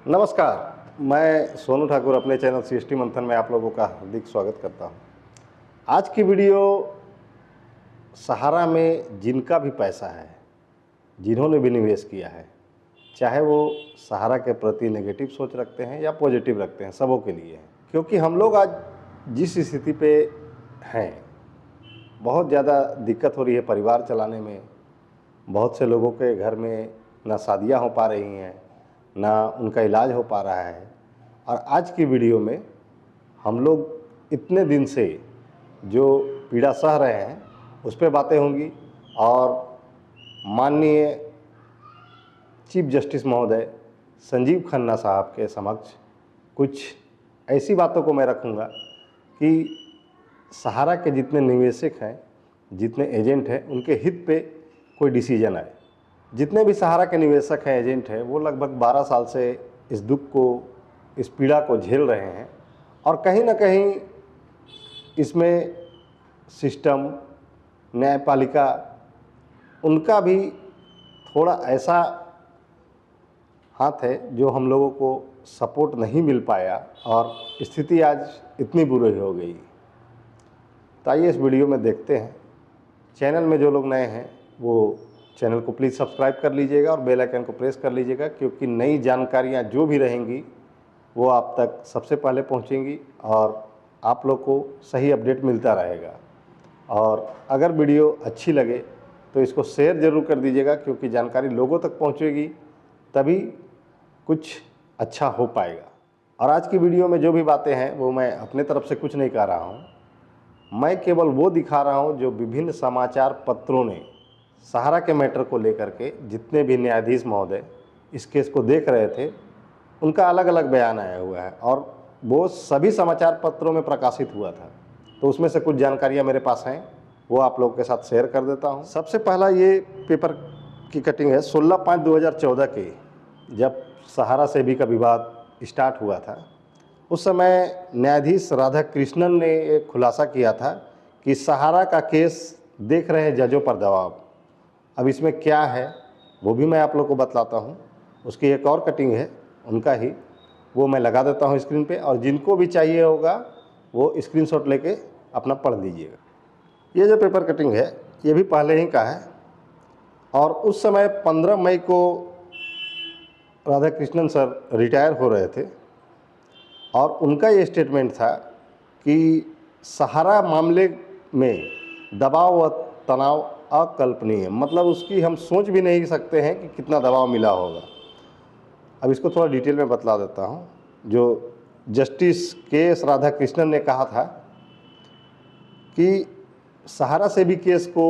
नमस्कार, मैं सोनू ठाकुर अपने चैनल सीएसटी मंथन में आप लोगों का हार्दिक स्वागत करता हूं। आज की वीडियो सहारा में जिनका भी पैसा है, जिन्होंने भी निवेश किया है, चाहे वो सहारा के प्रति नेगेटिव सोच रखते हैं या पॉजिटिव रखते हैं, सबों के लिए है। क्योंकि हम लोग आज जिस स्थिति पे हैं, बहुत ज़्यादा दिक्कत हो रही है परिवार चलाने में। बहुत से लोगों के घर में ना शादियाँ हो पा रही हैं, ना उनका इलाज हो पा रहा है। और आज की वीडियो में हम लोग इतने दिन से जो पीड़ा सह रहे हैं उस पर बातें होंगी और माननीय चीफ जस्टिस महोदय संजीव खन्ना साहब के समक्ष कुछ ऐसी बातों को मैं रखूंगा कि सहारा के जितने निवेशक हैं, जितने एजेंट हैं, उनके हित पे कोई डिसीजन आए। जितने भी सहारा के निवेशक हैं, एजेंट हैं, वो लगभग 12 साल से इस दुख को, इस पीड़ा को झेल रहे हैं और कहीं ना कहीं इसमें सिस्टम, न्यायपालिका, उनका भी थोड़ा ऐसा हाथ है जो हम लोगों को सपोर्ट नहीं मिल पाया और स्थिति आज इतनी बुरी हो गई। तो आइए इस वीडियो में देखते हैं। चैनल में जो लोग नए हैं वो चैनल को प्लीज़ सब्सक्राइब कर लीजिएगा और बेल आइकन को प्रेस कर लीजिएगा, क्योंकि नई जानकारियाँ जो भी रहेंगी वो आप तक सबसे पहले पहुँचेंगी और आप लोग को सही अपडेट मिलता रहेगा। और अगर वीडियो अच्छी लगे तो इसको शेयर ज़रूर कर दीजिएगा, क्योंकि जानकारी लोगों तक पहुँचेगी तभी कुछ अच्छा हो पाएगा। और आज की वीडियो में जो भी बातें हैं वो मैं अपने तरफ से कुछ नहीं कह रहा हूँ, मैं केवल वो दिखा रहा हूँ जो विभिन्न समाचार पत्रों ने सहारा के मैटर को लेकर के, जितने भी न्यायाधीश महोदय इस केस को देख रहे थे, उनका अलग अलग बयान आया हुआ है और वो सभी समाचार पत्रों में प्रकाशित हुआ था। तो उसमें से कुछ जानकारियाँ मेरे पास हैं, वो आप लोगों के साथ शेयर कर देता हूँ। सबसे पहला ये पेपर की कटिंग है 16/5/2014 के, जब सहारा सेबी का विवाद स्टार्ट हुआ था। उस समय न्यायाधीश राधा कृष्णन ने एक खुलासा किया था कि सहारा का केस देख रहे हैं जजों पर दबाव। अब इसमें क्या है वो भी मैं आप लोग को बतलाता हूँ। उसकी एक और कटिंग है उनका ही, वो मैं लगा देता हूँ स्क्रीन पे, और जिनको भी चाहिए होगा वो स्क्रीनशॉट लेके अपना पढ़ लीजिएगा। ये जो पेपर कटिंग है ये भी पहले ही का है और उस समय 15 मई को राधा कृष्णन सर रिटायर हो रहे थे और उनका ये स्टेटमेंट था कि सहारा मामले में दबाव व तनाव अकल्पनीय, मतलब उसकी हम सोच भी नहीं सकते हैं कि कितना दबाव मिला होगा। अब इसको थोड़ा डिटेल में बतला देता हूँ। जो जस्टिस के.एस. राधा कृष्णन ने कहा था कि सहारा से भी केस को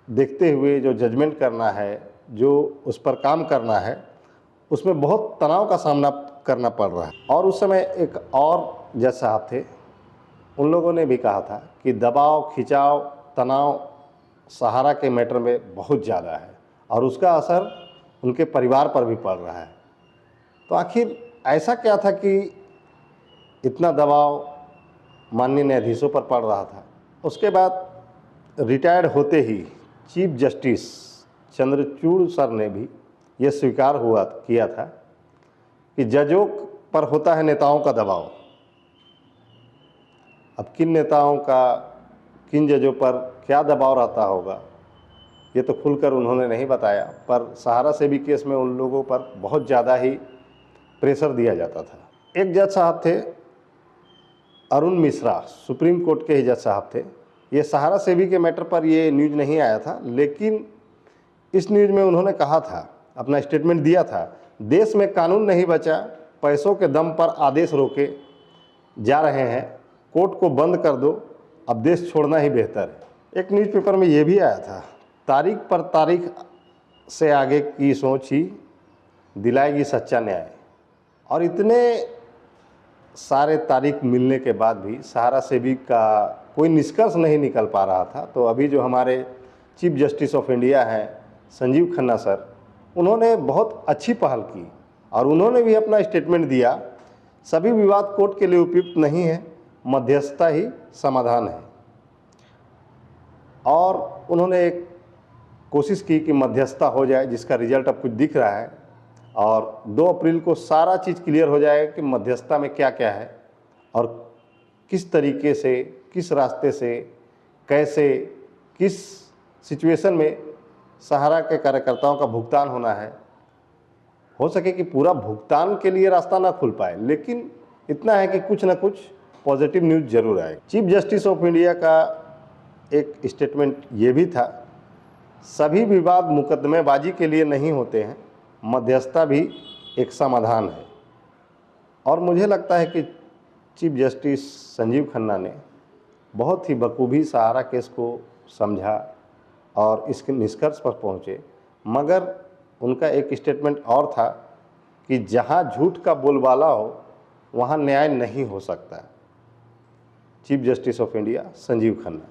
देखते हुए जो जजमेंट करना है, जो उस पर काम करना है, उसमें बहुत तनाव का सामना करना पड़ रहा है। और उस समय एक और जज साहब थे, उन लोगों ने भी कहा था कि दबाव, खिंचाव, तनाव सहारा के मैटर में बहुत ज़्यादा है और उसका असर उनके परिवार पर भी पड़ रहा है। तो आखिर ऐसा क्या था कि इतना दबाव माननीय न्यायाधीशों पर पड़ रहा था? उसके बाद रिटायर्ड होते ही चीफ जस्टिस चंद्रचूड़ सर ने भी ये स्वीकार किया था कि जजों पर होता है नेताओं का दबाव। अब किन नेताओं का, किन जजों पर क्या दबाव रहता होगा ये तो खुलकर उन्होंने नहीं बताया, पर सहारा से भी केस में उन लोगों पर बहुत ज़्यादा ही प्रेशर दिया जाता था। एक जज साहब थे अरुण मिश्रा, सुप्रीम कोर्ट के ही जज साहब थे। ये सहारा सेबी के मैटर पर ये न्यूज़ नहीं आया था, लेकिन इस न्यूज़ में उन्होंने कहा था, अपना स्टेटमेंट दिया था, देश में कानून नहीं बचा, पैसों के दम पर आदेश रोके जा रहे हैं, कोर्ट को बंद कर दो, अब देश छोड़ना ही बेहतर है। एक न्यूज़पेपर में ये भी आया था, तारीख पर तारीख से आगे की सोच ही दिलाएगी सच्चा न्याय। और इतने सारे तारीख मिलने के बाद भी सहारा सेबी का कोई निष्कर्ष नहीं निकल पा रहा था। तो अभी जो हमारे चीफ जस्टिस ऑफ इंडिया हैं संजीव खन्ना सर, उन्होंने बहुत अच्छी पहल की और उन्होंने भी अपना स्टेटमेंट दिया, सभी विवाद कोर्ट के लिए उपयुक्त नहीं है, मध्यस्थता ही समाधान है। और उन्होंने एक कोशिश की कि मध्यस्थता हो जाए, जिसका रिजल्ट अब कुछ दिख रहा है और 2 अप्रैल को सारा चीज़ क्लियर हो जाएगा कि मध्यस्थता में क्या क्या है और किस तरीके से, किस रास्ते से, कैसे, किस सिचुएशन में सहारा के कार्यकर्ताओं का भुगतान होना है। हो सके कि पूरा भुगतान के लिए रास्ता ना खुल पाए, लेकिन इतना है कि कुछ ना कुछ पॉजिटिव न्यूज़ जरूर आए। चीफ जस्टिस ऑफ इंडिया का एक स्टेटमेंट ये भी था, सभी विवाद मुकदमेबाजी के लिए नहीं होते हैं, मध्यस्थता भी एक समाधान है। और मुझे लगता है कि चीफ जस्टिस संजीव खन्ना ने बहुत ही बखूबी सहारा केस को समझा और इसके निष्कर्ष पर पहुँचे। मगर उनका एक स्टेटमेंट और था कि जहाँ झूठ का बोलबाला हो वहाँ न्याय नहीं हो सकता। Chief justice of India Sanjeev Khanna,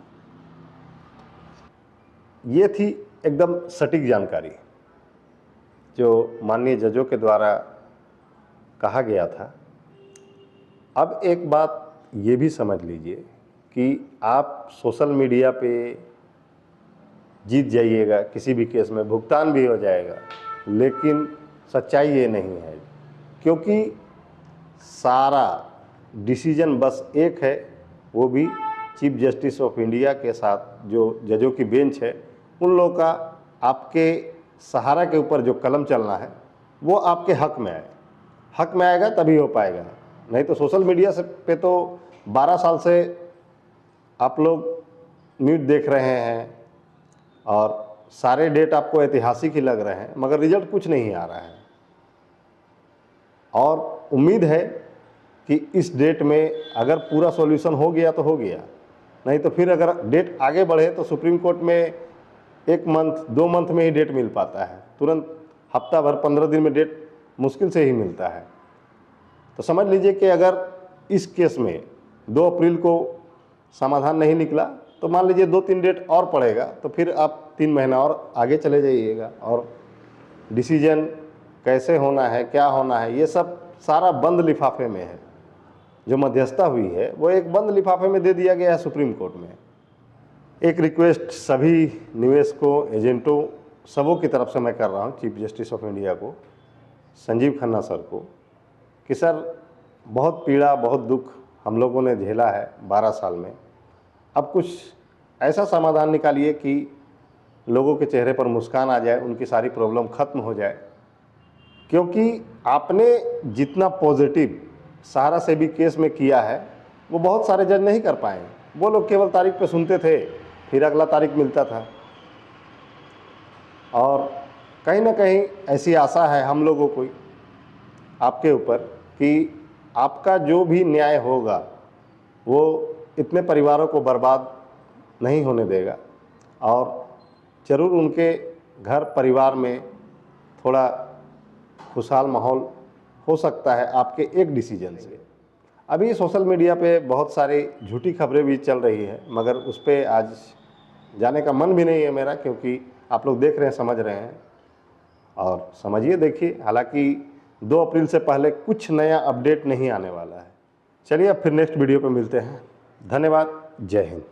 ये थी एकदम सटीक जानकारी जो माननीय जजों के द्वारा कहा गया था। अब एक बात ये भी समझ लीजिए कि आप सोशल मीडिया पे जीत जाइएगा, किसी भी केस में भुगतान भी हो जाएगा, लेकिन सच्चाई ये नहीं है, क्योंकि सारा डिसीजन बस एक है, वो भी चीफ जस्टिस ऑफ इंडिया के साथ जो जजों की बेंच है, उन लोगों का आपके सहारा के ऊपर जो कलम चलना है वो आपके हक में आए। हक में आएगा तभी हो पाएगा, नहीं तो सोशल मीडिया से पे तो 12 साल से आप लोग न्यूज़ देख रहे हैं और सारे डेट आपको ऐतिहासिक ही लग रहे हैं, मगर रिजल्ट कुछ नहीं आ रहा है। और उम्मीद है कि इस डेट में अगर पूरा सॉल्यूशन हो गया तो हो गया, नहीं तो फिर अगर डेट आगे बढ़े तो सुप्रीम कोर्ट में 1 मंथ 2 मंथ में ही डेट मिल पाता है, तुरंत हफ्ता भर 15 दिन में डेट मुश्किल से ही मिलता है। तो समझ लीजिए कि अगर इस केस में 2 अप्रैल को समाधान नहीं निकला तो मान लीजिए 2-3 डेट और पड़ेगा, तो फिर आप 3 महीना और आगे चले जाइएगा और डिसीजन कैसे होना है, क्या होना है, ये सब सारा बंद लिफाफे में है। जो मध्यस्थता हुई है वो एक बंद लिफाफे में दे दिया गया है सुप्रीम कोर्ट में। एक रिक्वेस्ट सभी निवेशकों, एजेंटों, सबों की तरफ से मैं कर रहा हूँ चीफ जस्टिस ऑफ इंडिया को, संजीव खन्ना सर को, कि सर बहुत पीड़ा, बहुत दुख हम लोगों ने झेला है 12 साल में। अब कुछ ऐसा समाधान निकालिए कि लोगों के चेहरे पर मुस्कान आ जाए, उनकी सारी प्रॉब्लम ख़त्म हो जाए, क्योंकि आपने जितना पॉजिटिव सहारा से भी केस में किया है वो बहुत सारे जज नहीं कर पाए। वो लोग केवल तारीख पे सुनते थे, फिर अगला तारीख मिलता था। और कहीं ना कहीं ऐसी आशा है हम लोगों को आपके ऊपर कि आपका जो भी न्याय होगा वो इतने परिवारों को बर्बाद नहीं होने देगा और ज़रूर उनके घर परिवार में थोड़ा खुशहाल माहौल हो सकता है आपके एक डिसीजन से। अभी सोशल मीडिया पे बहुत सारी झूठी खबरें भी चल रही है, मगर उस पर आज जाने का मन भी नहीं है मेरा, क्योंकि आप लोग देख रहे हैं, समझ रहे हैं और समझिए, देखिए। हालांकि 2 अप्रैल से पहले कुछ नया अपडेट नहीं आने वाला है। चलिए अब फिर नेक्स्ट वीडियो पे मिलते हैं। धन्यवाद। जय हिंद।